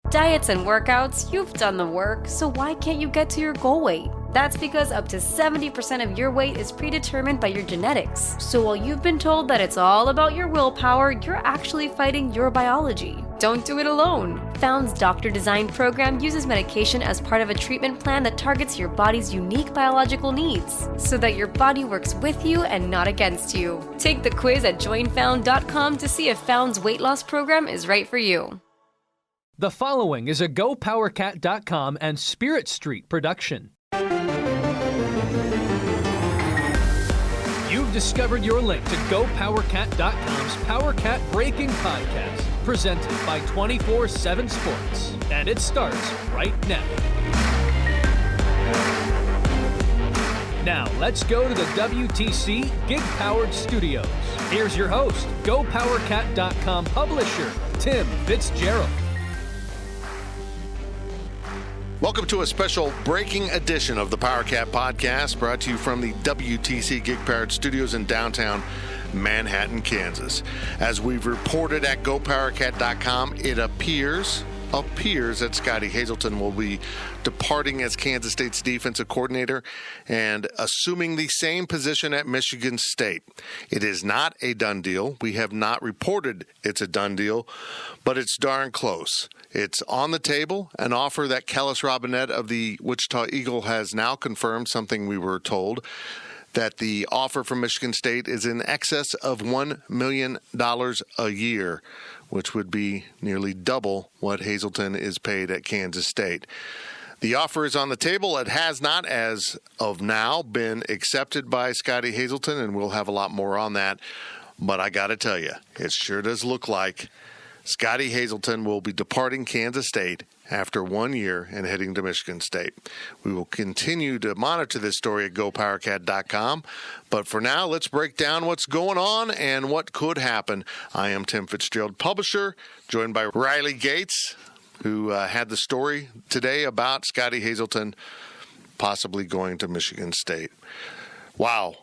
Diets and workouts, you've done the work, so why can't you get to your goal weight? That's because up to 70% of your weight is predetermined by your genetics. So while you've been told that it's all about your willpower, you're actually fighting your biology. Don't do it alone. Found's Doctor Design program uses medication as part of a treatment plan that targets your body's unique biological needs, so that your body works with you and not against you. Take the quiz at joinfound.com to see if Found's weight loss program is right for you. The following is a GoPowercat.com and Spirit Street production. You've discovered your link to GoPowercat.com's Powercat Breaking Podcast, presented by 24/7 Sports. And it starts right now. Now, let's go to the WTC Gig-Powered Studios. Here's your host, GoPowercat.com publisher, Tim Fitzgerald. Welcome to a special breaking edition of the Powercat Podcast, brought to you from the WTC Gig-Powered Studios in downtown Manhattan, Kansas. As we've reported at GoPowercat.com, it appears that Scottie Hazelton will be departing as Kansas State's defensive coordinator and assuming the same position at Michigan State. It is not a done deal. We have not reported it's a done deal, but it's darn close. It's on the table, an offer that Kellis Robinett of the Wichita Eagle has now confirmed, something we were told, that the offer from Michigan State is in excess of $1 million a year, which would be nearly double what Hazelton is paid at Kansas State. The offer is on the table. It has not, as of now, been accepted by Scottie Hazelton, and we'll have a lot more on that. But I got to tell you, it sure does look like Scottie Hazelton will be departing Kansas State after 1 year and heading to Michigan State. We will continue to monitor this story at GoPowercat.com. But for now, let's break down what's going on and what could happen. I am Tim Fitzgerald, publisher, joined by Riley Gates, who had the story today about Scottie Hazelton possibly going to Michigan State. Wow.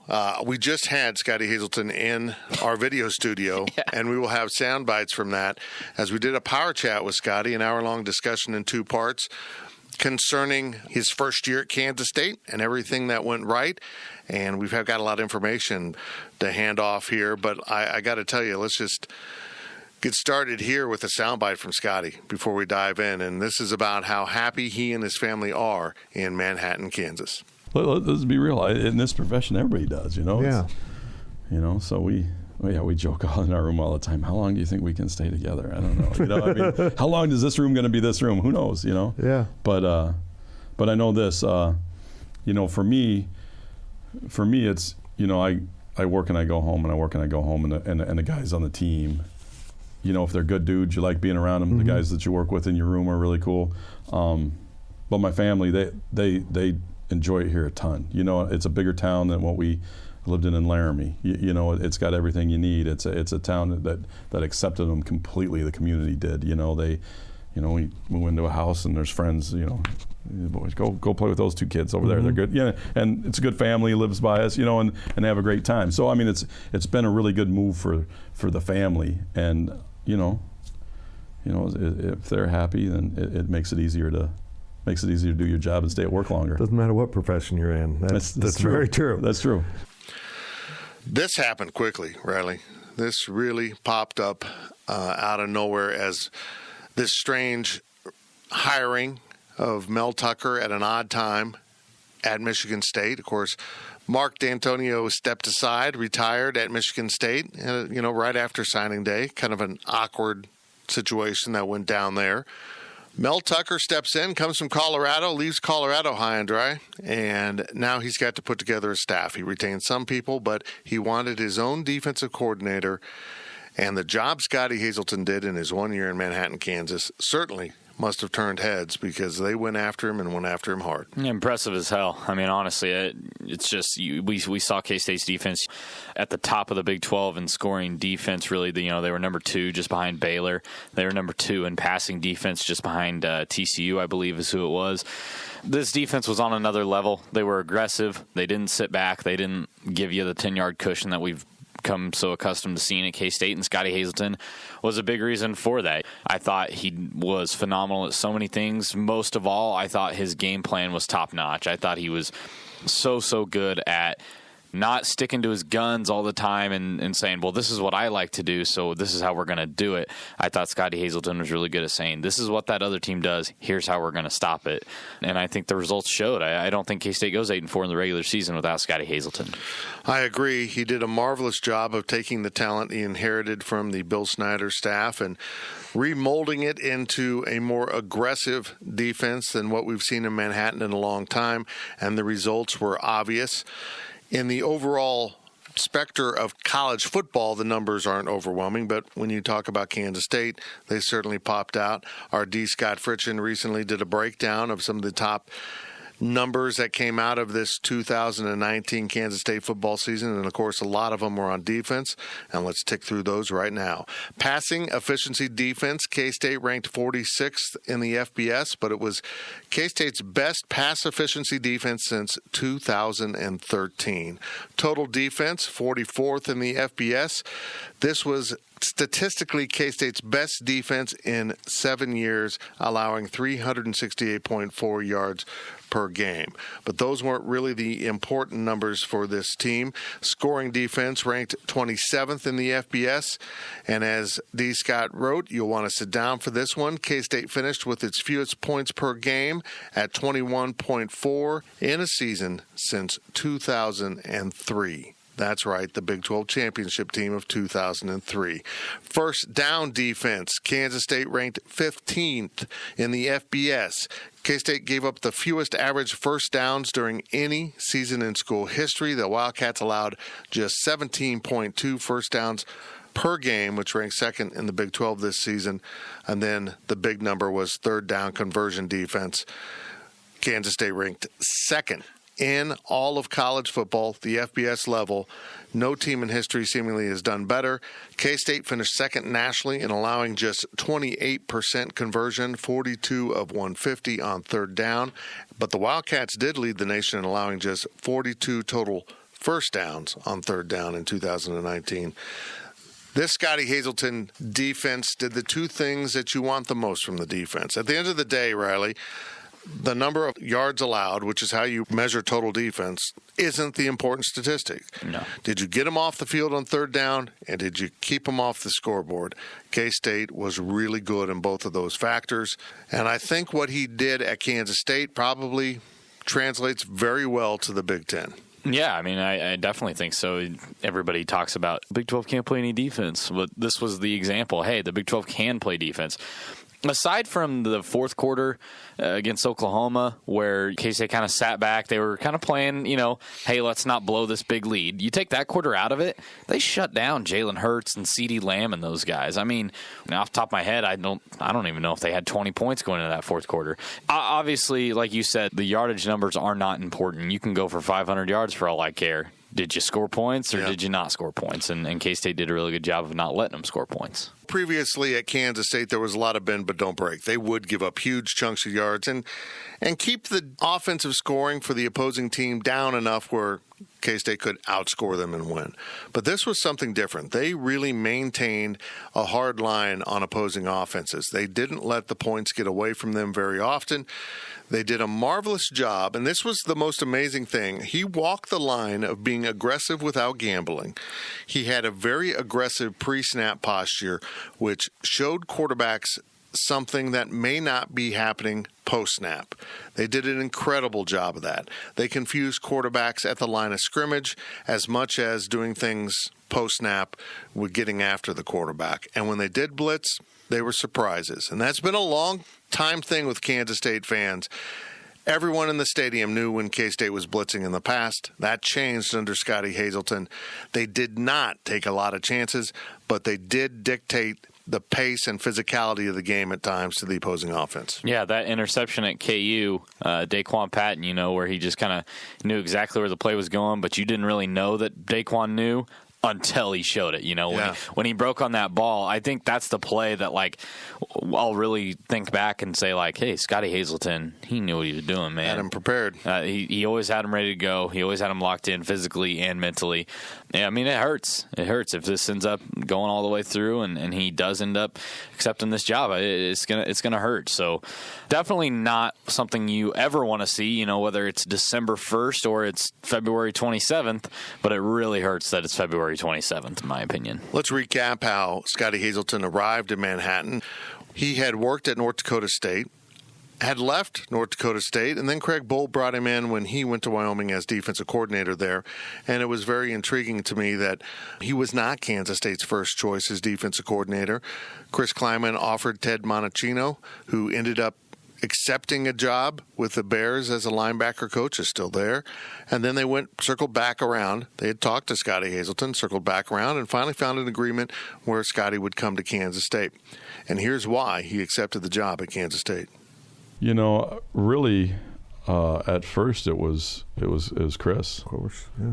We just had Scottie Hazelton in our video studio, and we will have sound bites from that as we did a power chat with Scottie, an hour-long discussion in two parts concerning his first year at Kansas State and everything that went right. And we've got a lot of information to hand off here, but I got to tell you, let's just get started here with a soundbite from Scottie before we dive in. And this is about how happy he and his family are in Manhattan, Kansas. Let's be real. In this profession, everybody does, you know. Yeah. So we joke in our room all the time. How long do you think we can stay together? I don't know. I mean, how long is this room going to be this room? Who knows? Yeah. But I know this. For me, it's I work and I go home, and I work and I go home, and the guys on the team, if they're good dudes, you like being around them. Mm-hmm. The guys that you work with in your room are really cool. But my family, they enjoy it here a ton. It's a bigger town than what we lived in Laramie. It's got everything you need. It's a town that accepted them completely. The community did. We move into a house and there's friends. Boys, go play with those two kids over there. Mm-hmm. They're good. Yeah, and it's a good family lives by us. And they have a great time. So I mean, it's been a really good move for the family. And if they're happy, then it makes it easier to do your job and stay at work longer. Doesn't matter what profession you're in. That's true. Very true. That's true. This happened quickly, Riley. This really popped up out of nowhere as this strange hiring of Mel Tucker at an odd time at Michigan State. Of course, Mark D'Antonio stepped aside, retired at Michigan State, right after signing day. Kind of an awkward situation that went down there. Mel Tucker steps in, comes from Colorado, leaves Colorado high and dry, and now he's got to put together a staff. He retained some people, but he wanted his own defensive coordinator, and the job Scottie Hazelton did in his 1 year in Manhattan, Kansas, certainly must have turned heads because they went after him and went after him hard. Impressive as hell. I mean, honestly, it's just we saw K-State's defense at the top of the Big 12 in scoring defense. Really, they were number 2 just behind Baylor. They were number 2 in passing defense just behind TCU, I believe is who it was. This defense was on another level. They were aggressive. They didn't sit back. They didn't give you the 10-yard cushion that we've come so accustomed to seeing at K-State, and Scottie Hazelton was a big reason for that. I thought he was phenomenal at so many things. Most of all, I thought his game plan was top-notch. I thought he was so good at not sticking to his guns all the time and saying, well, this is what I like to do, so this is how we're going to do it. I thought Scottie Hazelton was really good at saying, this is what that other team does, here's how we're going to stop it. And I think the results showed. I don't think K-State goes 8-4 in the regular season without Scottie Hazelton. I agree. He did a marvelous job of taking the talent he inherited from the Bill Snyder staff and remolding it into a more aggressive defense than what we've seen in Manhattan in a long time, and the results were obvious. In the overall specter of college football, the numbers aren't overwhelming, but when you talk about Kansas State, they certainly popped out. Our D. Scott Fritchen recently did a breakdown of some of the top numbers that came out of this 2019 Kansas State football season, and of course a lot of them were on defense, and let's tick through those right now. Passing efficiency defense, K-State ranked 46th in the FBS, but it was K-State's best pass efficiency defense since 2013. Total defense, 44th in the FBS. This was statistically K-State's best defense in 7 years, allowing 368.4 yards per game. But those weren't really the important numbers for this team. Scoring defense ranked 27th in the FBS. And as D. Scott wrote, you'll want to sit down for this one. K-State finished with its fewest points per game at 21.4 in a season since 2003. That's right, the Big 12 championship team of 2003. First down defense, Kansas State ranked 15th in the FBS. K-State gave up the fewest average first downs during any season in school history. The Wildcats allowed just 17.2 first downs per game, which ranked second in the Big 12 this season. And then the big number was third down conversion defense. Kansas State ranked second in all of college football, the FBS level. No team in history seemingly has done better. K-State finished second nationally in allowing just 28% conversion, 42 of 150 on third down. But the Wildcats did lead the nation in allowing just 42 total first downs on third down in 2019. This Scottie Hazelton defense did the two things that you want the most from the defense. At the end of the day, Riley, the number of yards allowed, which is how you measure total defense, isn't the important statistic. No. Did you get them off the field on third down, and did you keep them off the scoreboard? K-State was really good in both of those factors, and I think what he did at Kansas State probably translates very well to the Big Ten. Yeah, I mean, I definitely think so. Everybody talks about Big 12 can't play any defense, but this was the example. Hey, the Big 12 can play defense. Aside from the fourth quarter against Oklahoma, where K-State kind of sat back, they were kind of playing, hey, let's not blow this big lead. You take that quarter out of it, they shut down Jalen Hurts and CeeDee Lamb and those guys. I mean, off the top of my head, I don't even know if they had 20 points going into that fourth quarter. Obviously, like you said, the yardage numbers are not important. You can go for 500 yards for all I care. Did you score points or did you not score points? And K-State did a really good job of not letting them score points. Previously at Kansas State, there was a lot of bend but don't break. They would give up huge chunks of yards and keep the offensive scoring for the opposing team down enough where K-State could outscore them and win. But this was something different. They really maintained a hard line on opposing offenses. They didn't let the points get away from them very often. They did a marvelous job, and this was the most amazing thing. He walked the line of being aggressive without gambling. He had a very aggressive pre-snap posture, which showed quarterbacks something that may not be happening post-snap. They did an incredible job of that. They confused quarterbacks at the line of scrimmage as much as doing things post-snap with getting after the quarterback. And when they did blitz, they were surprises. And that's been a long time thing with Kansas State fans. Everyone in the stadium knew when K-State was blitzing in the past. That changed under Scottie Hazelton. They did not take a lot of chances, but they did dictate the pace and physicality of the game at times to the opposing offense. Yeah, that interception at KU, Daquan Patton, where he just kind of knew exactly where the play was going, but you didn't really know that Daquan knew. until he showed it. When he broke on that ball, I think that's the play that, like, I'll really think back and say, like, hey, Scottie Hazelton, he knew what he was doing, man. Had him prepared. He always had him ready to go. He always had him locked in physically and mentally. Yeah, I mean, it hurts. It hurts if this ends up going all the way through and he does end up accepting this job. It's gonna hurt. So definitely not something you ever want to see, whether it's December 1st or it's February 27th, but it really hurts that it's February 27th, in my opinion. Let's recap how Scottie Hazelton arrived in Manhattan. He had worked at North Dakota State, had left North Dakota State, and then Craig Bohl brought him in when he went to Wyoming as defensive coordinator there. And it was very intriguing to me that he was not Kansas State's first choice as defensive coordinator. Chris Klieman offered Ted Monachino, who ended up accepting a job with the Bears as a linebacker coach, is still there. And then they circled back around. They had talked to Scottie Hazelton, circled back around, and finally found an agreement where Scottie would come to Kansas State. And here's why he accepted the job at Kansas State. Really, at first it was Chris. Of course, yeah.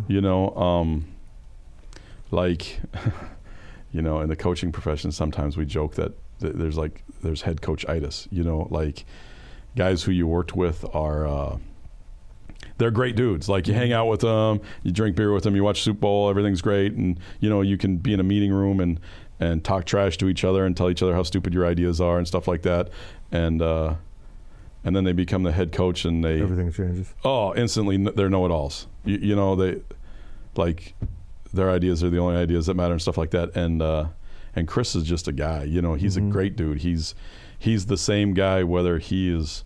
In the coaching profession, sometimes we joke that there's head coach-itis. Like guys who you worked with are they're great dudes. Like you hang out with them, you drink beer with them, you watch Super Bowl, everything's great, and you can be in a meeting room and talk trash to each other and tell each other how stupid your ideas are and stuff like that, and then they become the head coach and everything changes. Oh, instantly they're know-it-alls. They like their ideas are the only ideas that matter and stuff like that. And Chris is just a guy. He's a great dude. He's the same guy whether he is,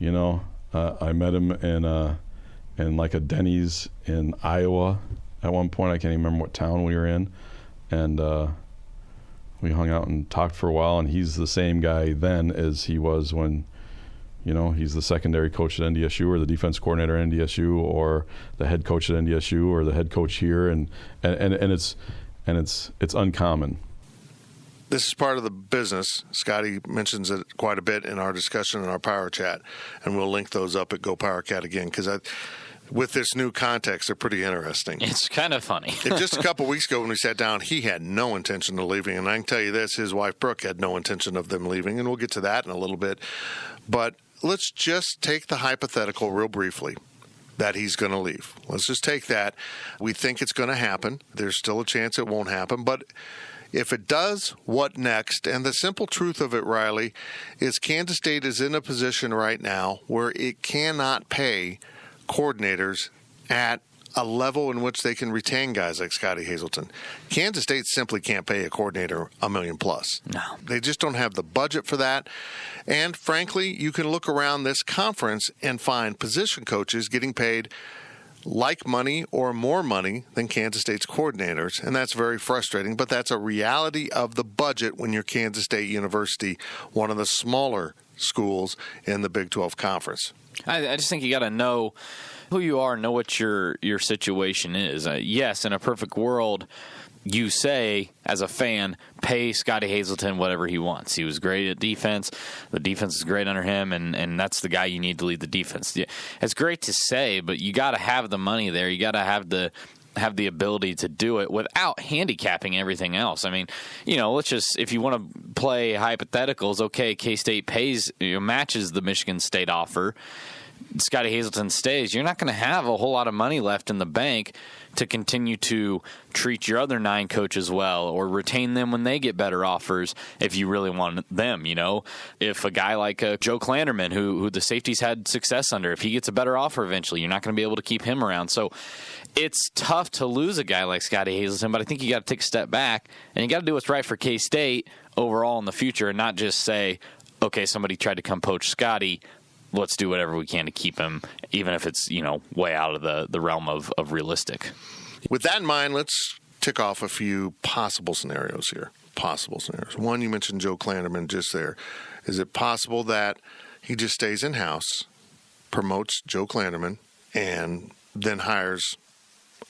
I met him in like a Denny's in Iowa at one point. I can't even remember what town we were in, and we hung out and talked for a while. And he's the same guy then as he was when. He's the secondary coach at NDSU or the defense coordinator at NDSU or the head coach at NDSU or the head coach here, and it's uncommon. This is part of the business. Scottie mentions it quite a bit in our discussion in our Power Chat, and we'll link those up at GoPowercat again because with this new context, they're pretty interesting. It's kind of funny. Just a couple weeks ago when we sat down, he had no intention of leaving, and I can tell you this, his wife Brooke had no intention of them leaving, and we'll get to that in a little bit. But let's just take the hypothetical real briefly that he's going to leave. Let's just take that. We think it's going to happen. There's still a chance it won't happen. But if it does, what next? And the simple truth of it, Riley, is Kansas State is in a position right now where it cannot pay coordinators at a level in which they can retain guys like Scottie Hazelton. Kansas State simply can't pay a coordinator $1 million plus. No. They just don't have the budget for that. And frankly, you can look around this conference and find position coaches getting paid like money or more money than Kansas State's coordinators. And that's very frustrating, but that's a reality of the budget when you're Kansas State University, one of the smaller schools in the Big 12 Conference. I just think you got to know who you are, know what your situation is. Yes, in a perfect world, you say, as a fan, pay Scottie Hazelton whatever he wants. He was great at defense. The defense is great under him, and that's the guy you need to lead the defense. It's great to say, but you got to have the money there. You got to have the ability to do it without handicapping everything else. I mean, let's just, if you want to play hypotheticals, okay, K-State matches the Michigan State offer. Scottie Hazelton stays, you're not going to have a whole lot of money left in the bank to continue to treat your other 9 coaches well or retain them when they get better offers if you really want them. If a guy like Joe Klanderman, who the safeties had success under, if he gets a better offer eventually, you're not going to be able to keep him around. So it's tough to lose a guy like Scottie Hazelton, but I think you got to take a step back and you got to do what's right for K-State overall in the future and not just say, okay, somebody tried to come poach Scottie, let's do whatever we can to keep him, even if it's, way out of the realm of realistic. With that in mind, let's tick off a few possible scenarios here. Possible scenarios. One, you mentioned Joe Klanderman just there. Is it possible that he just stays in-house, promotes Joe Klanderman, and then hires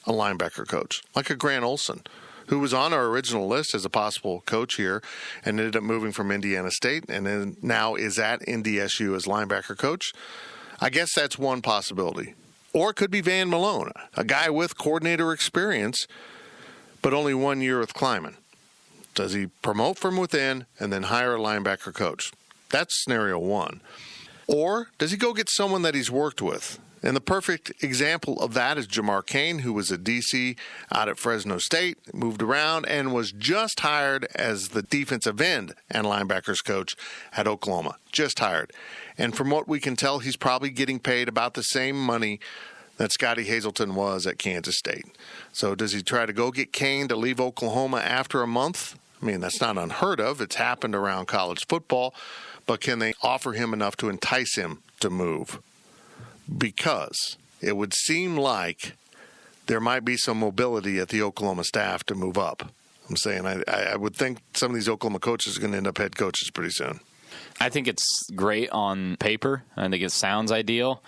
a linebacker coach, like a Grant Olson, who was on our original list as a possible coach here and ended up moving from Indiana State and then now is at NDSU as linebacker coach? I guess that's one possibility. Or it could be Van Malone, a guy with coordinator experience, but only 1 year with Klieman. Does he promote from within and then hire a linebacker coach? That's scenario one. Or does he go get someone that he's worked with? And the perfect example of that is Jamar Cain, who was a DC out at Fresno State, moved around, and was just hired as the defensive end and linebackers coach at Oklahoma. Just hired. And from what we can tell, he's probably getting paid about the same money that Scottie Hazelton was at Kansas State. So does he try to go get Cain to leave Oklahoma after a month? I mean, that's not unheard of. It's happened around college football. But can they offer him enough to entice him to move? Because it would seem like there might be some mobility at the Oklahoma staff to move up. I'm saying I would think some of these Oklahoma coaches are going to end up head coaches pretty soon. I think it's great on paper. I think it sounds ideal.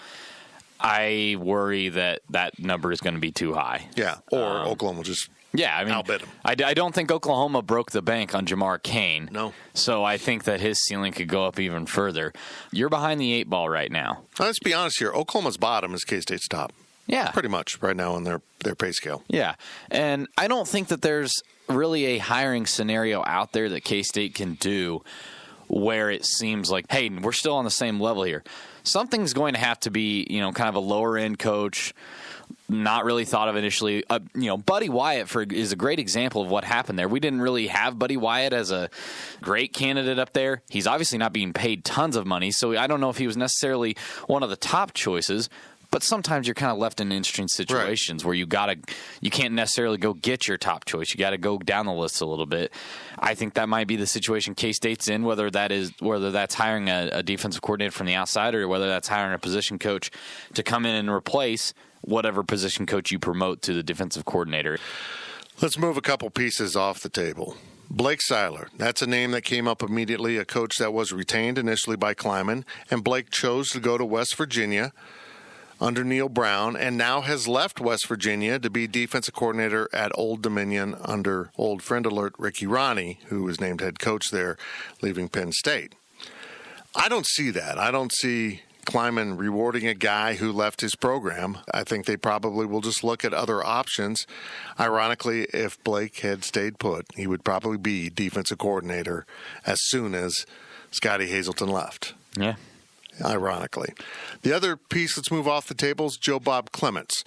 I worry that number is going to be too high. Yeah, or Oklahoma just outbid him. I don't think Oklahoma broke the bank on Jamar Cain. No. So I think that his ceiling could go up even further. You're behind the 8 ball right now. Let's be honest here. Oklahoma's bottom is K-State's top. Yeah. Pretty much right now on their pay scale. Yeah. And I don't think that there's really a hiring scenario out there that K-State can do where it seems like, hey, we're still on the same level here. Something's going to have to be, kind of a lower-end coach, not really thought of initially. Buddy Wyatt is a great example of what happened there. We didn't really have Buddy Wyatt as a great candidate up there. He's obviously not being paid tons of money, so I don't know if he was necessarily one of the top choices. But sometimes you're kind of left in interesting situations where you can't necessarily go get your top choice. You got to go down the list a little bit. I think that might be the situation K-State's in, whether that's hiring a defensive coordinator from the outside or whether that's hiring a position coach to come in and replace whatever position coach you promote to the defensive coordinator. Let's move a couple pieces off the table. Blake Seiler, that's a name that came up immediately, a coach that was retained initially by Klieman, and Blake chose to go to West Virginia under Neil Brown, and now has left West Virginia to be defensive coordinator at Old Dominion under old friend alert Ricky Ronnie, who was named head coach there, leaving Penn State. I don't see that. I don't see Klieman rewarding a guy who left his program. I think they probably will just look at other options. Ironically, if Blake had stayed put, he would probably be defensive coordinator as soon as Scottie Hazelton left. Yeah. Ironically. The other piece, let's move off the table, is Joe Bob Clements.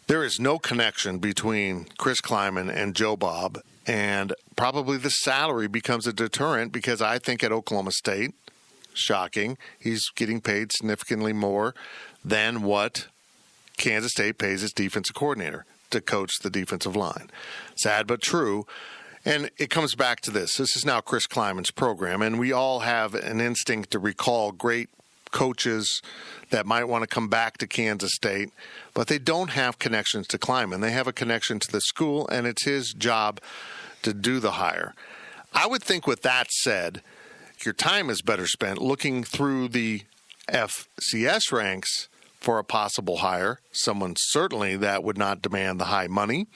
There is no connection between Chris Klieman and Joe Bob, and probably the salary becomes a deterrent because I think at Oklahoma State, shocking, he's getting paid significantly more than what Kansas State pays its defensive coordinator to coach the defensive line. Sad but true. And it comes back to this. This is now Chris Klieman's program, and we all have an instinct to recall great coaches that might want to come back to Kansas State, but they don't have connections to Klieman. They have a connection to the school, and it's his job to do the hire. I would think with that said, your time is better spent looking through the FCS ranks for a possible hire, someone certainly that would not demand the high money,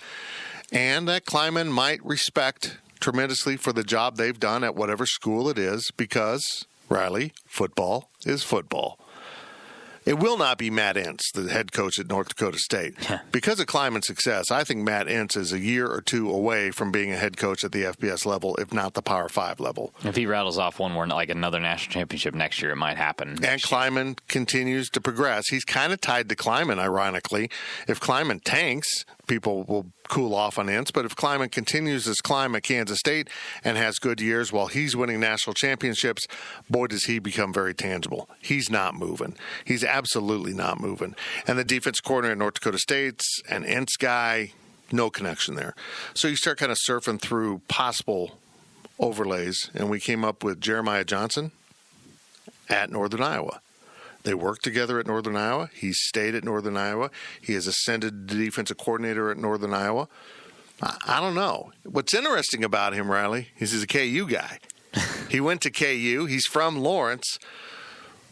and that Klieman might respect tremendously for the job they've done at whatever school it is because, Riley, football is football. It will not be Matt Entz, the head coach at North Dakota State. Because of Klieman's success, I think Matt Entz is a year or two away from being a head coach at the FBS level, if not the Power 5 level. If he rattles off one more, like another national championship next year, it might happen. And Klieman continues to progress. He's kind of tied to Klieman, ironically. If Klieman tanks, people will cool off on Entz, but if Klieman continues his climb at Kansas State and has good years while he's winning national championships, boy, does he become very tangible. He's not moving. He's absolutely not moving. And the defense coordinator at North Dakota State's an Entz guy, no connection there. So you start kind of surfing through possible overlays, and we came up with Jeremiah Johnson at Northern Iowa. They worked together at Northern Iowa. He stayed at Northern Iowa. He has ascended to defensive coordinator at Northern Iowa. I don't know. What's interesting about him, Riley, is he's a KU guy. He went to KU. He's from Lawrence.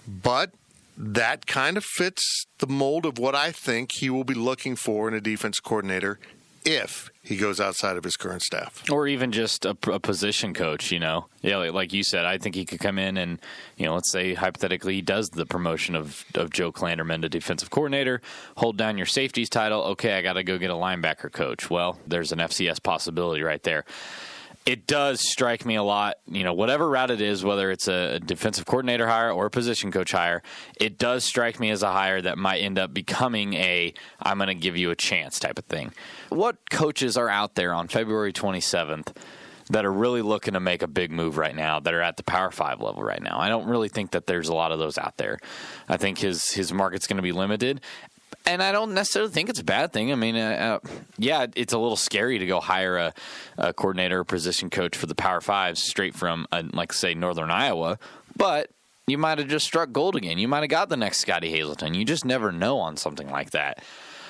But that kind of fits the mold of what I think he will be looking for in a defense coordinator if he goes outside of his current staff. Or even just a position coach, Yeah, like you said, I think he could come in and, let's say hypothetically he does the promotion of Joe Klanderman to defensive coordinator, hold down your safeties title. Okay, I got to go get a linebacker coach. Well, there's an FCS possibility right there. It does strike me a lot, whatever route it is, whether it's a defensive coordinator hire or a position coach hire, it does strike me as a hire that might end up becoming I'm going to give you a chance type of thing. What coaches are out there on February 27th that are really looking to make a big move right now, that are at the Power 5 level right now? I don't really think that there's a lot of those out there. I think his market's going to be limited. And I don't necessarily think it's a bad thing. I mean, it's a little scary to go hire a coordinator or position coach for the Power 5 straight from, say, Northern Iowa. But you might have just struck gold again. You might have got the next Scottie Hazelton. You just never know on something like that.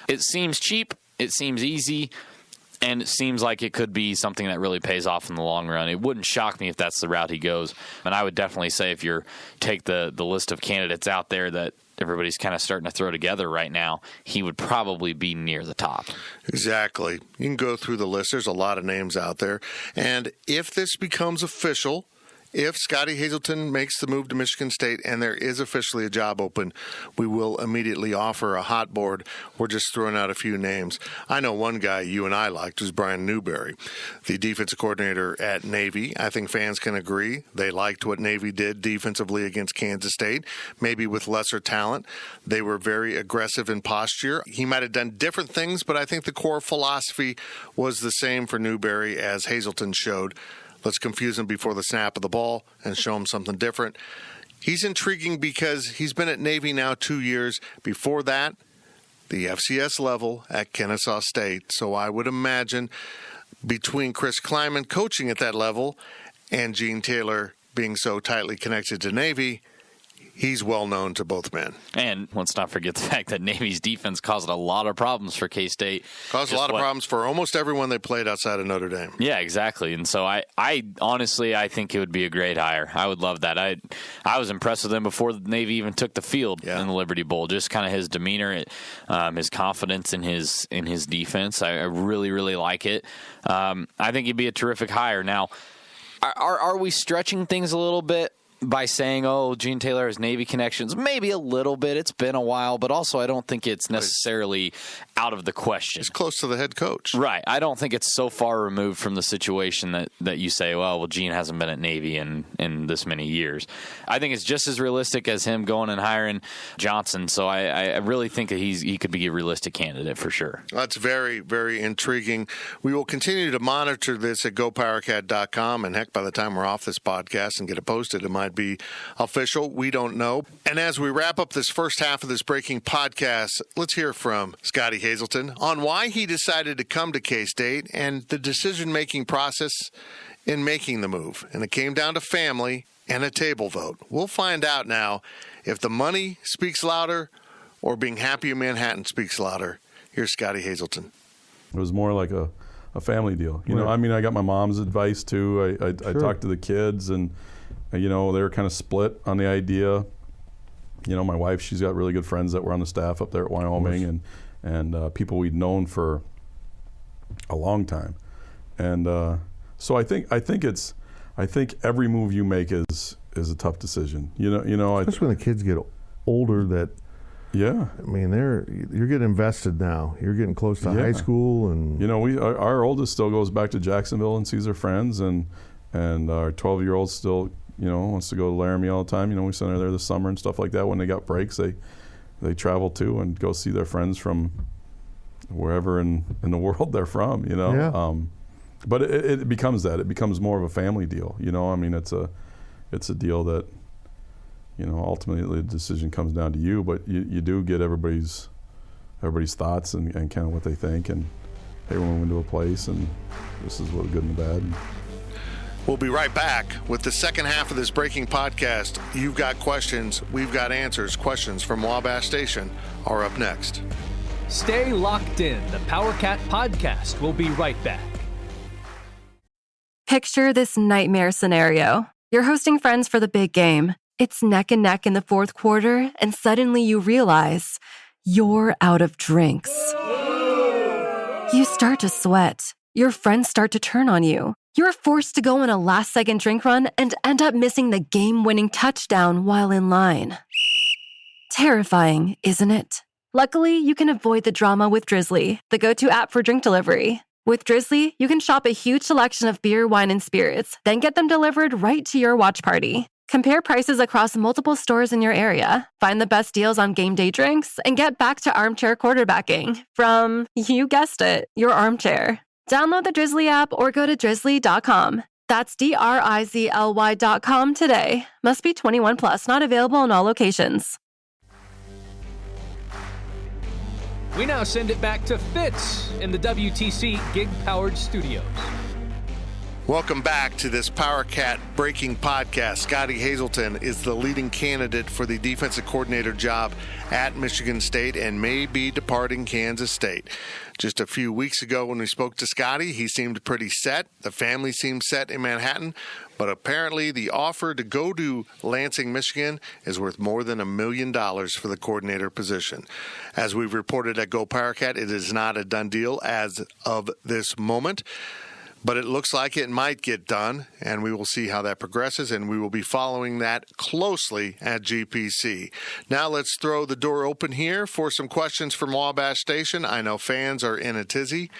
It seems cheap. It seems easy. And it seems like it could be something that really pays off in the long run. It wouldn't shock me if that's the route he goes. And I would definitely say if you take the list of candidates out there that everybody's kind of starting to throw together right now, he would probably be near the top. Exactly. You can go through the list. There's a lot of names out there. And if this becomes official, if Scottie Hazelton makes the move to Michigan State and there is officially a job open, we will immediately offer a hot board. We're just throwing out a few names. I know one guy you and I liked was Brian Newberry, the defensive coordinator at Navy. I think fans can agree. They liked what Navy did defensively against Kansas State, maybe with lesser talent. They were very aggressive in posture. He might have done different things, but I think the core philosophy was the same for Newberry as Hazelton showed. Let's confuse him before the snap of the ball and show him something different. He's intriguing because he's been at Navy now 2 years. Before that, the FCS level at Kennesaw State. So I would imagine between Chris Klieman coaching at that level and Gene Taylor being so tightly connected to Navy, he's well known to both men. And let's not forget the fact that Navy's defense caused a lot of problems for K-State. Caused a lot of problems for almost everyone they played outside of Notre Dame. Yeah, exactly. And so I honestly, I think it would be a great hire. I would love that. I was impressed with him before the Navy even took the field in the Liberty Bowl. Just kind of his demeanor, his confidence in his defense. I really, really like it. I think he'd be a terrific hire. Now, are we stretching things a little bit by saying, Gene Taylor has Navy connections? Maybe a little bit. It's been a while, but also I don't think it's necessarily out of the question. He's close to the head coach. Right. I don't think it's so far removed from the situation that you say, well, Gene hasn't been at Navy in this many years. I think it's just as realistic as him going and hiring Johnson. So I really think that he could be a realistic candidate for sure. That's very, very intriguing. We will continue to monitor this at GoPowercat.com, and heck, by the time we're off this podcast and get it posted, it might be official. We don't know. And as we wrap up this first half of this breaking podcast, let's hear from Scottie Hazelton on why he decided to come to K-State and the decision-making process in making the move. And it came down to family and a table vote. We'll find out now if the money speaks louder or being happy in Manhattan speaks louder. Here's Scottie Hazelton. It was more like a family deal. You know, I mean, I got my mom's advice too. I talked to the kids, and they were kind of split on the idea. My wife, she's got really good friends that were on the staff up there at Wyoming, and people we'd known for a long time. And so I think every move you make is a tough decision. Especially when the kids get older. I mean, you're getting invested now. You're getting close to high school, and our oldest still goes back to Jacksonville and sees her friends, and our 12-year-old still wants to go to Laramie all the time. We send her there this summer and stuff like that. When they got breaks, they travel too and go see their friends from wherever in the world they're from. But it becomes that. It becomes more of a family deal. I mean, it's a deal that ultimately the decision comes down to you. But you do get everybody's thoughts and kind of what they think. And hey, we're moving to a place, and this is what good and the bad. We'll be right back with the second half of this breaking podcast. You've got questions, we've got answers. Questions from Wabash Station are up next. Stay locked in. The Powercat Podcast will be right back. Picture this nightmare scenario. You're hosting friends for the big game. It's neck and neck in the fourth quarter, and suddenly you realize you're out of drinks. You start to sweat. Your friends start to turn on you. You're forced to go on a last-second drink run and end up missing the game-winning touchdown while in line. Terrifying, isn't it? Luckily, you can avoid the drama with Drizzly, the go-to app for drink delivery. With Drizzly, you can shop a huge selection of beer, wine, and spirits, then get them delivered right to your watch party. Compare prices across multiple stores in your area, find the best deals on game day drinks, and get back to armchair quarterbacking from, you guessed it, your armchair. Download the Drizzly app or go to drizzly.com. That's DRIZLY.com today. Must be 21 plus, not available in all locations. We now send it back to Fitz in the WTC gig-powered studios. Welcome back to this Powercat Breaking Podcast. Scottie Hazelton is the leading candidate for the defensive coordinator job at Michigan State and may be departing Kansas State. Just a few weeks ago when we spoke to Scottie, he seemed pretty set. The family seemed set in Manhattan, but apparently the offer to go to Lansing, Michigan is worth more than $1 million for the coordinator position. As we've reported at GoPowercat, it is not a done deal as of this moment. But it looks like it might get done, and we will see how that progresses, and we will be following that closely at GPC. Now let's throw the door open here for some questions from Wabash Station. I know fans are in a tizzy.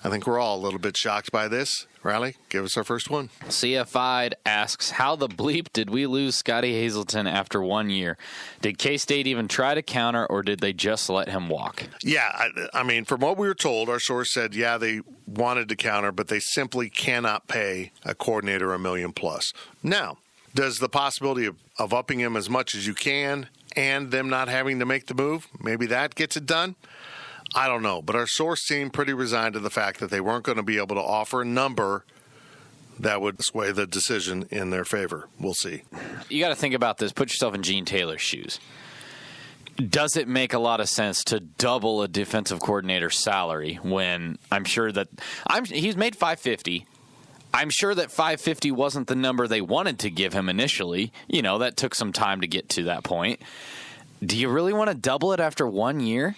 I think we're all a little bit shocked by this. Riley, give us our first one. CFI asks, how the bleep did we lose Scottie Hazelton after 1 year? Did K-State even try to counter, or did they just let him walk? Yeah, I mean, from what we were told, our source said, yeah, they wanted to counter, but they simply cannot pay a coordinator $1 million plus. Now, does the possibility of upping him as much as you can and them not having to make the move, maybe that gets it done? I don't know, but our source seemed pretty resigned to the fact that they weren't going to be able to offer a number that would sway the decision in their favor. We'll see. You got to think about this. Put yourself in Gene Taylor's shoes. Does it make a lot of sense to double a defensive coordinator's salary when I'm sure that he's made $550? I'm sure that $550 wasn't the number they wanted to give him initially. You know, that took some time to get to that point. Do you really want to double it after 1 year?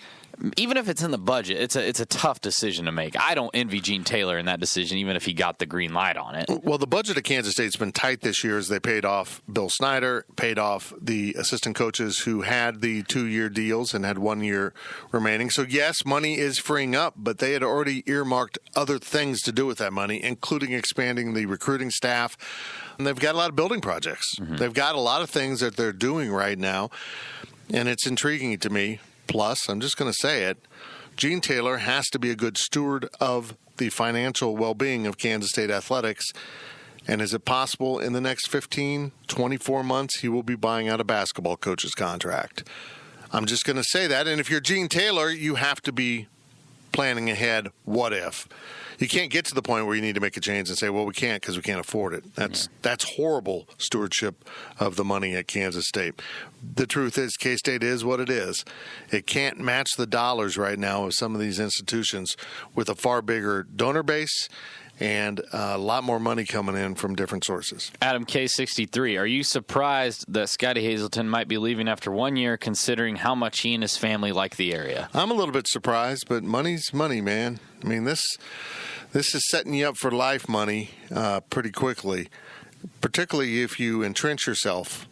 Even if it's in the budget, it's a tough decision to make. I don't envy Gene Taylor in that decision, even if he got the green light on it. Well, the budget of Kansas State's been tight this year as they paid off Bill Snyder, paid off the assistant coaches who had the 2-year deals and had 1 year remaining. So, yes, money is freeing up, but they had already earmarked other things to do with that money, including expanding the recruiting staff. And they've got a lot of building projects. Mm-hmm. They've got a lot of things that they're doing right now, and it's intriguing to me. Plus, I'm just going to say it, Gene Taylor has to be a good steward of the financial well-being of Kansas State athletics. And is it possible in the next 15, 24 months he will be buying out a basketball coach's contract? I'm just going to say that. And if you're Gene Taylor, you have to be planning ahead. What if? You can't get to the point where you need to make a change and say, well, we can't because we can't afford it. That's horrible stewardship of the money at Kansas State. The truth is K-State is what it is. It can't match the dollars right now of some of these institutions with a far bigger donor base and a lot more money coming in from different sources. Adam K63, are you surprised that Scottie Hazelton might be leaving after 1 year, considering how much he and his family like the area? I'm a little bit surprised, but money's money, man. I mean, this is setting you up for life money pretty quickly, particularly if you entrench yourself.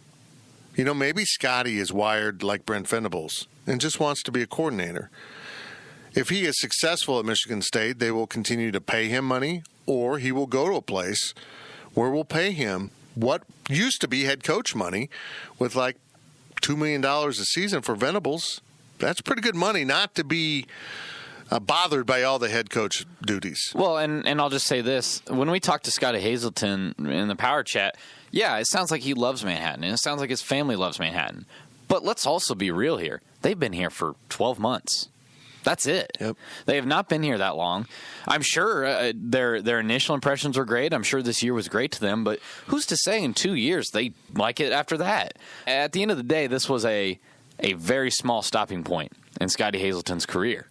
You know, maybe Scottie is wired like Brent Venables and just wants to be a coordinator. If he is successful at Michigan State, they will continue to pay him money, or he will go to a place where we'll pay him what used to be head coach money with like $2 million a season for Venables. That's pretty good money not to be bothered by all the head coach duties. Well, and I'll just say this. When we talked to Scottie Hazelton in the Power Chat, yeah, it sounds like he loves Manhattan, and it sounds like his family loves Manhattan. But let's also be real here. They've been here for 12 months. That's it. Yep. They have not been here that long. I'm sure their initial impressions were great. I'm sure this year was great to them. But who's to say in 2 years they like it after that? At the end of the day, this was a very small stopping point in Scottie Hazelton's career.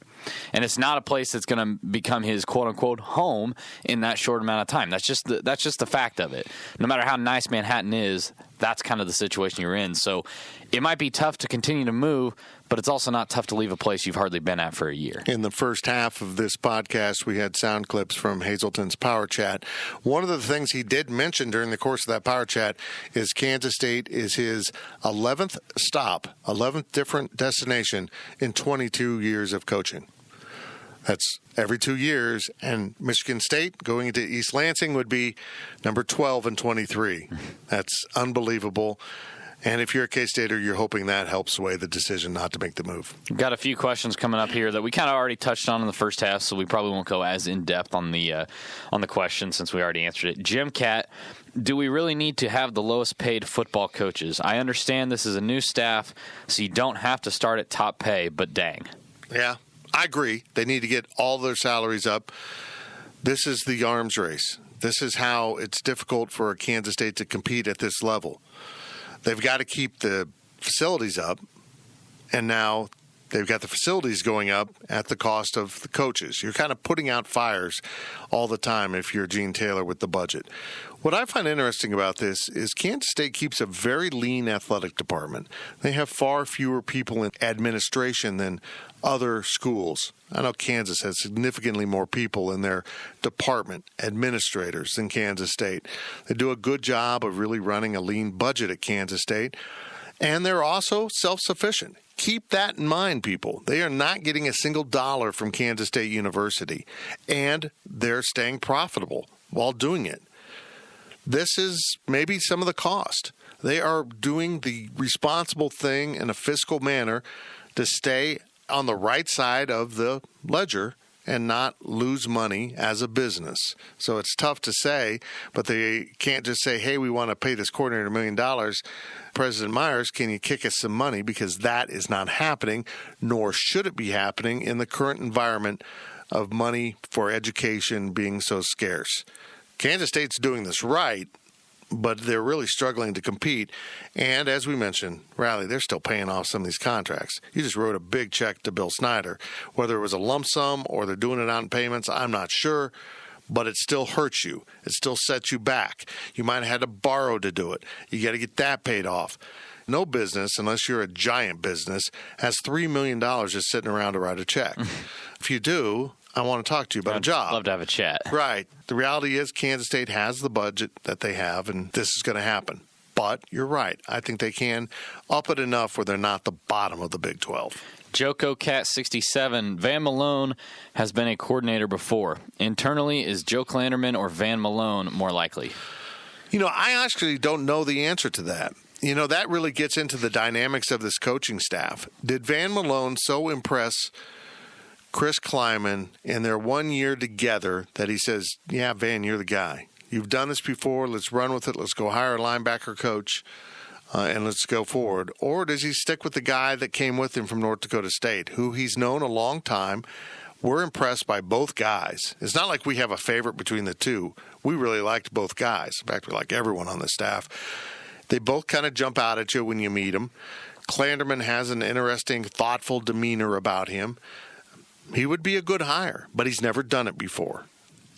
And it's not a place that's going to become his quote-unquote home in that short amount of time. That's just the fact of it. No matter how nice Manhattan is, that's kind of the situation you're in. So it might be tough to continue to move, but it's also not tough to leave a place you've hardly been at for a year. In the first half of this podcast, we had sound clips from Hazelton's Power Chat. One of the things he did mention during the course of that Power Chat is Kansas State is his 11th stop, 11th different destination in 22 years of coaching. That's every 2 years, and Michigan State going into East Lansing would be number 12 and 23. That's unbelievable. And if you're a K-Stater, you're hoping that helps sway the decision not to make the move. We've got a few questions coming up here that we kind of already touched on in the first half, so we probably won't go as in-depth on the question since we already answered it. Jim Cat, do we really need to have the lowest paid football coaches? I understand this is a new staff, so you don't have to start at top pay, but dang. Yeah, I agree. They need to get all their salaries up. This is the arms race. This is how it's difficult for Kansas State to compete at this level. They've got to keep the facilities up, and now they've got the facilities going up at the cost of the coaches. You're kind of putting out fires all the time if you're Gene Taylor with the budget. What I find interesting about this is Kansas State keeps a very lean athletic department. They have far fewer people in administration than other schools. I know Kansas has significantly more people in their department, administrators, than Kansas State. They do a good job of really running a lean budget at Kansas State, and they're also self-sufficient. Keep that in mind, people. They are not getting a single dollar from Kansas State University, and they're staying profitable while doing it. This is maybe some of the cost. They are doing the responsible thing in a fiscal manner to stay on the right side of the ledger and not lose money as a business. So it's tough to say, but they can't just say, hey, we want to pay this coordinator $1 million. President Myers, can you kick us some money? Because that is not happening, nor should it be happening in the current environment of money for education being so scarce. Kansas State's doing this right, but they're really struggling to compete. And as we mentioned, Riley, they're still paying off some of these contracts. You just wrote a big check to Bill Snyder. Whether it was a lump sum or they're doing it out in payments, I'm not sure, but it still hurts you. It still sets you back. You might have had to borrow to do it. You got to get that paid off. No business, unless you're a giant business, has $3 million just sitting around to write a check. If you do, I want to talk to you about a job. Love to have a chat. Right. The reality is Kansas State has the budget that they have, and this is going to happen. But you're right. I think they can up it enough where they're not the bottom of the Big 12. Joko Cat 67, Van Malone has been a coordinator before. Internally, is Joe Klanderman or Van Malone more likely? You know, I actually don't know the answer to that. You know, that really gets into the dynamics of this coaching staff. Did Van Malone so impress Chris Klieman in their 1 year together that he says, yeah, Van, you're the guy. You've done this before. Let's run with it. Let's go hire a linebacker coach, and let's go forward. Or does he stick with the guy that came with him from North Dakota State, who he's known a long time? We're impressed by both guys. It's not like we have a favorite between the two. We really liked both guys. In fact, we like everyone on the staff. They both kind of jump out at you when you meet them. Klanderman has an interesting, thoughtful demeanor about him. He would be a good hire, but he's never done it before.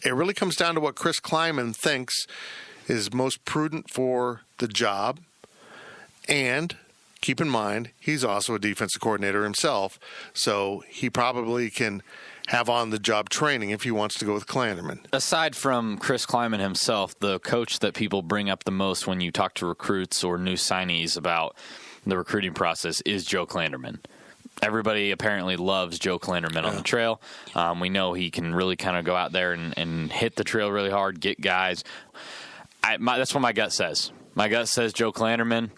It really comes down to what Chris Klieman thinks is most prudent for the job. And keep in mind, he's also a defensive coordinator himself, so he probably can have on-the-job training if he wants to go with Klanderman. Aside from Chris Klieman himself, the coach that people bring up the most when you talk to recruits or new signees about the recruiting process is Joe Klanderman. Everybody apparently loves Joe Klanderman on the trail. We know he can really kind of go out there and hit the trail really hard, get guys. That's what my gut says. My gut says Joe Klanderman.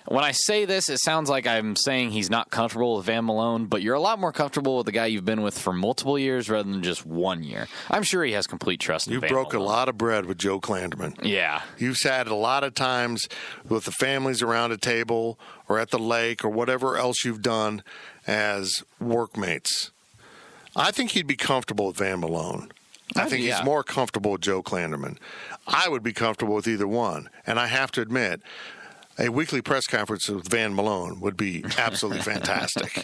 When I say this, it sounds like I'm saying he's not comfortable with Van Malone, but you're a lot more comfortable with the guy you've been with for multiple years rather than just 1 year. I'm sure he has complete trust in Van Malone. You broke a lot of bread with Joe Klanderman. Yeah. You've sat a lot of times with the families around a table or at the lake or whatever else you've done as workmates. I think he'd be comfortable with Van Malone. I think he's more comfortable with Joe Klanderman. I would be comfortable with either one. And I have to admit, a weekly press conference with Van Malone would be absolutely fantastic.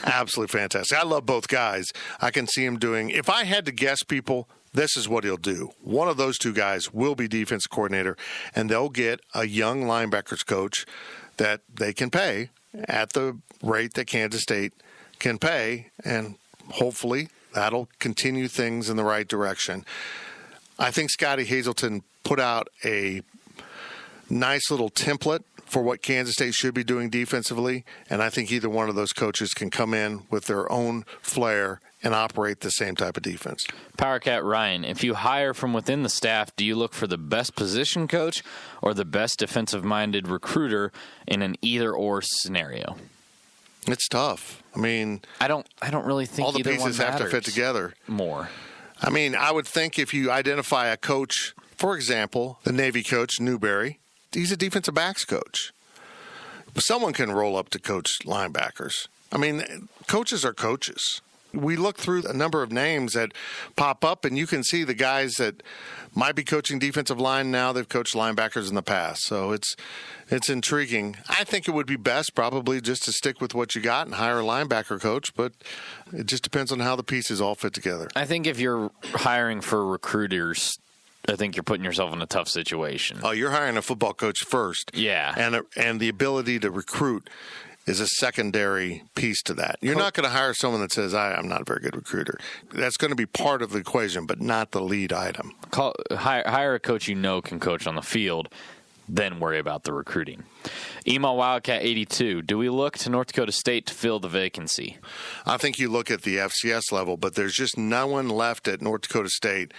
Absolutely fantastic. I love both guys. I can see him doing, if I had to guess, people, this is what he'll do. One of those two guys will be defense coordinator, and they'll get a young linebackers coach that they can pay at the rate that Kansas State can pay, and hopefully that'll continue things in the right direction. I think Scottie Hazelton put out a nice little template for what Kansas State should be doing defensively, and I think either one of those coaches can come in with their own flair and operate the same type of defense. Powercat Ryan, if you hire from within the staff, do you look for the best position coach or the best defensive-minded recruiter in an either-or scenario? It's tough. I mean, I don't really think all the either pieces one have to fit together more. I mean, I would think if you identify a coach, for example, the Navy coach, Newberry, he's a defensive backs coach. Someone can roll up to coach linebackers. I mean, coaches are coaches. We look through a number of names that pop up, and you can see the guys that might be coaching defensive line now. They've coached linebackers in the past. So it's intriguing. I think it would be best probably just to stick with what you got and hire a linebacker coach, but it just depends on how the pieces all fit together. I think if you're hiring for recruiters, I think you're putting yourself in a tough situation. Oh, you're hiring a football coach first. Yeah. And the ability to recruit is a secondary piece to that. You're not going to hire someone that says, I'm not a very good recruiter. That's going to be part of the equation, but not the lead item. Hire a coach you know can coach on the field, then worry about the recruiting. Email Wildcat 82. Do we look to North Dakota State to fill the vacancy? I think you look at the FCS level, but there's just no one left at North Dakota State.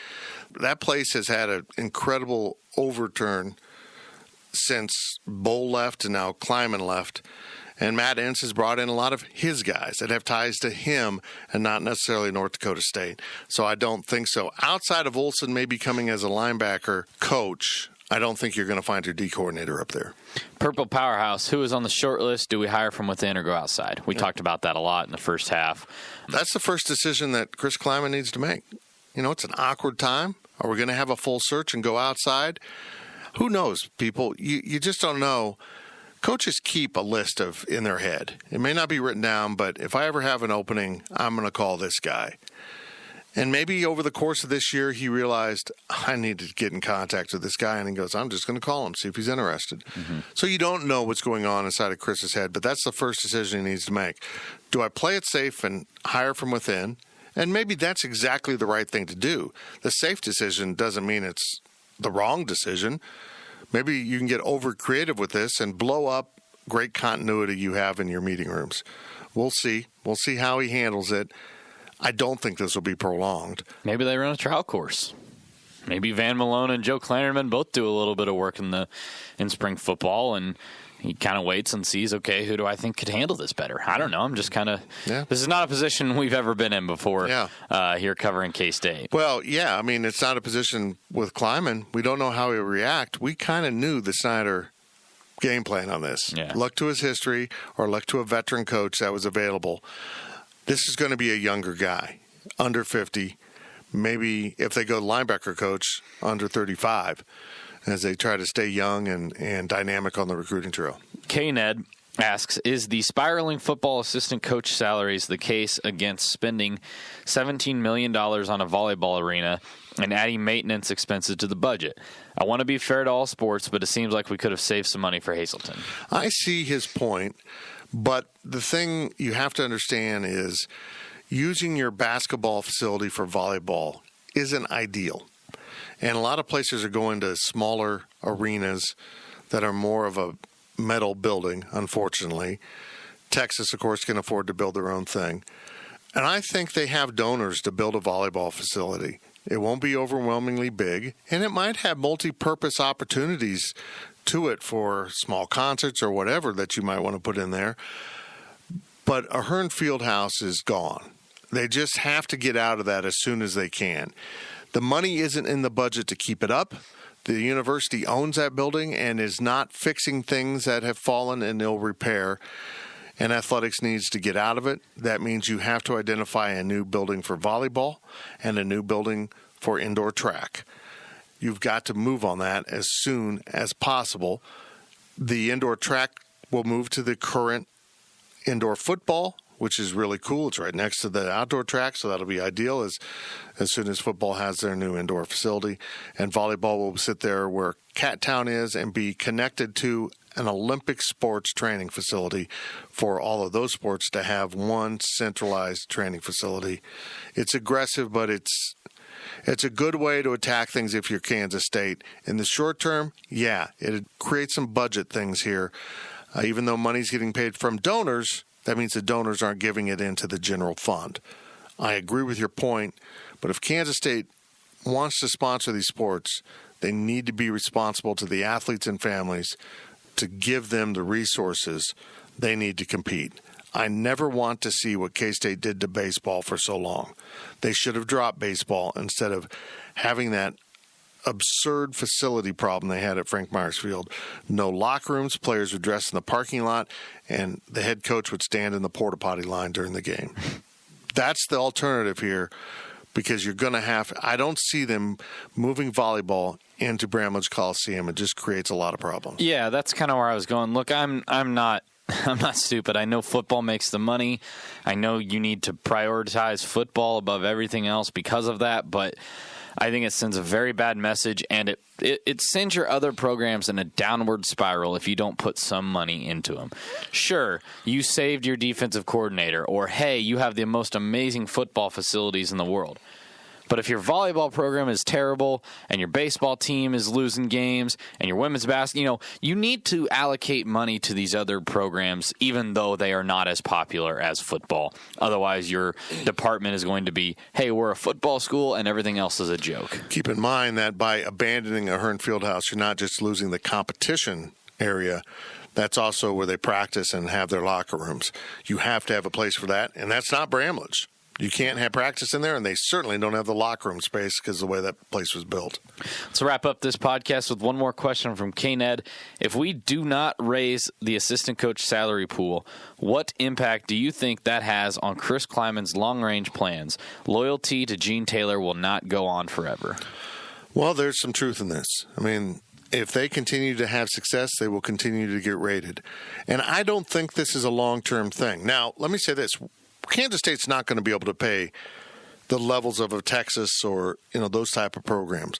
That place has had an incredible overturn since Bowl left and now Klieman left. And Matt Entz has brought in a lot of his guys that have ties to him and not necessarily North Dakota State. So I don't think so. Outside of Olsen maybe coming as a linebacker coach, I don't think you're going to find your D coordinator up there. Purple Powerhouse, who is on the short list? Do we hire from within or go outside? We talked about that a lot in the first half. That's the first decision that Chris Klieman needs to make. You know, it's an awkward time. Are we going to have a full search and go outside? Who knows, people? You just don't know. Coaches keep a list in their head. It may not be written down, but if I ever have an opening, I'm going to call this guy. And maybe over the course of this year, he realized, I need to get in contact with this guy. And he goes, I'm just going to call him, see if he's interested. Mm-hmm. So you don't know what's going on inside of Chris's head, but that's the first decision he needs to make. Do I play it safe and hire from within? And maybe that's exactly the right thing to do. The safe decision doesn't mean it's the wrong decision. Maybe you can get over creative with this and blow up great continuity you have in your meeting rooms. We'll see. We'll see how he handles it. I don't think this will be prolonged. Maybe they run a trial course. Maybe Van Malone and Joe Kleinerman both do a little bit of work in spring football, and he kind of waits and sees, okay, who do I think could handle this better? I don't know. I'm just kind of This is not a position we've ever been in before here covering K-State. Well, yeah. I mean, it's not a position with Klieman. We don't know how he'll react. We kind of knew the Snyder game plan on this. Yeah. Look to his history or look to a veteran coach that was available. This is going to be a younger guy, under 50. Maybe if they go linebacker coach, under 35, as they try to stay young and dynamic on the recruiting trail. K-Ned asks, is the spiraling football assistant coach salaries the case against spending $17 million on a volleyball arena and adding maintenance expenses to the budget? I want to be fair to all sports, but it seems like we could have saved some money for Hazelton. I see his point, but the thing you have to understand is using your basketball facility for volleyball isn't ideal. And a lot of places are going to smaller arenas that are more of a metal building, unfortunately. Texas, of course, can afford to build their own thing. And I think they have donors to build a volleyball facility. It won't be overwhelmingly big, and it might have multi-purpose opportunities to it for small concerts or whatever that you might want to put in there. But Ahern Fieldhouse is gone. They just have to get out of that as soon as they can. The money isn't in the budget to keep it up. The university owns that building and is not fixing things that have fallen in ill repair, and athletics needs to get out of it. That means you have to identify a new building for volleyball and a new building for indoor track. You've got to move on that as soon as possible. The indoor track will move to the current indoor football which is really cool. It's right next to the outdoor track, so that'll be ideal as soon as football has their new indoor facility. And volleyball will sit there where Cat Town is and be connected to an Olympic sports training facility for all of those sports to have one centralized training facility. It's aggressive, but it's a good way to attack things if you're Kansas State. In the short term, yeah, it creates some budget things here. Even though money's getting paid from donors, that means the donors aren't giving it into the general fund. I agree with your point, but if Kansas State wants to sponsor these sports, they need to be responsible to the athletes and families to give them the resources they need to compete. I never want to see what K-State did to baseball for so long. They should have dropped baseball instead of having that absurd facility problem they had at Frank Myers Field. No locker rooms, players would dress in the parking lot, and the head coach would stand in the porta potty line during the game. That's the alternative here, because you're going to have – I don't see them moving volleyball into Bramlage Coliseum. It just creates a lot of problems. Yeah, that's kind of where I was going. Look, I'm not stupid. I know football makes the money. I know you need to prioritize football above everything else because of that, but I think it sends a very bad message, and it sends your other programs in a downward spiral if you don't put some money into them. Sure, you saved your defensive coordinator, or hey, you have the most amazing football facilities in the world. But if your volleyball program is terrible and your baseball team is losing games and your women's basketball, you need to allocate money to these other programs even though they are not as popular as football. Otherwise, your department is going to be, hey, we're a football school and everything else is a joke. Keep in mind that by abandoning Ahern Fieldhouse, you're not just losing the competition area. That's also where they practice and have their locker rooms. You have to have a place for that, and that's not Bramlage. You can't have practice in there, and they certainly don't have the locker room space because of the way that place was built. Let's wrap up this podcast with one more question from K-Ned. If we do not raise the assistant coach salary pool, what impact do you think that has on Chris Klieman's long-range plans? Loyalty to Gene Taylor will not go on forever. Well, there's some truth in this. I mean, if they continue to have success, they will continue to get rated. And I don't think this is a long-term thing. Now, let me say this. Kansas State's not going to be able to pay the levels of a Texas or, those type of programs,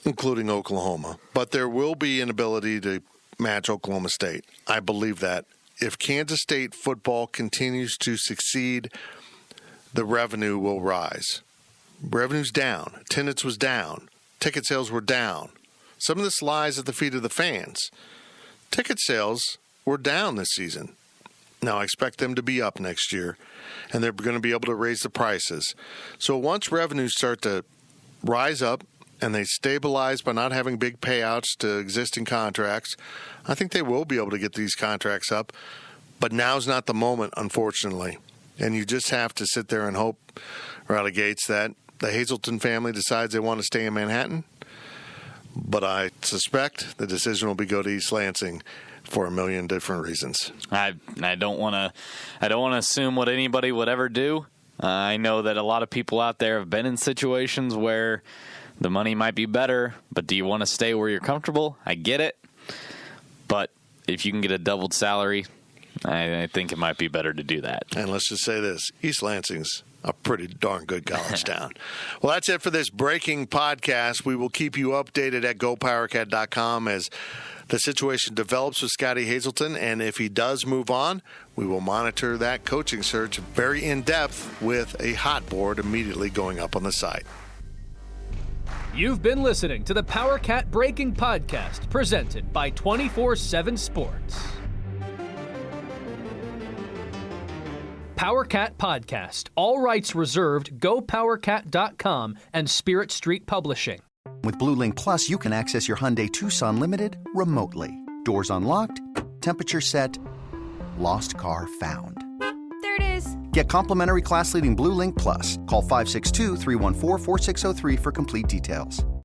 including Oklahoma. But there will be an ability to match Oklahoma State. I believe that. If Kansas State football continues to succeed, the revenue will rise. Revenue's down. Attendance was down. Ticket sales were down. Some of this lies at the feet of the fans. Ticket sales were down this season. Now, I expect them to be up next year, and they're going to be able to raise the prices. So once revenues start to rise up and they stabilize by not having big payouts to existing contracts, I think they will be able to get these contracts up. But now's not the moment, unfortunately. And you just have to sit there and hope, right out of gates, that the Hazelton family decides they want to stay in Manhattan. But I suspect the decision will be go to East Lansing for a million different reasons. I don't want to assume what anybody would ever do. I know that a lot of people out there have been in situations where the money might be better, but do you want to stay where you're comfortable? I get it. But if you can get a doubled salary, I think it might be better to do that. And let's just say this, East Lansing's a pretty darn good college town. Well, that's it for this breaking podcast. We will keep you updated at GoPowercat.com as the situation develops with Scottie Hazelton, and if he does move on, we will monitor that coaching search very in-depth with a hot board immediately going up on the site. You've been listening to the Powercat Breaking Podcast, presented by 24/7 Sports. Powercat Podcast. All rights reserved. GoPowercat.com and Spirit Street Publishing. With Blue Link Plus, you can access your Hyundai Tucson Limited remotely. Doors unlocked, temperature set, lost car found. There it is. Get complimentary class-leading Blue Link Plus. Call 562-314-4603 for complete details.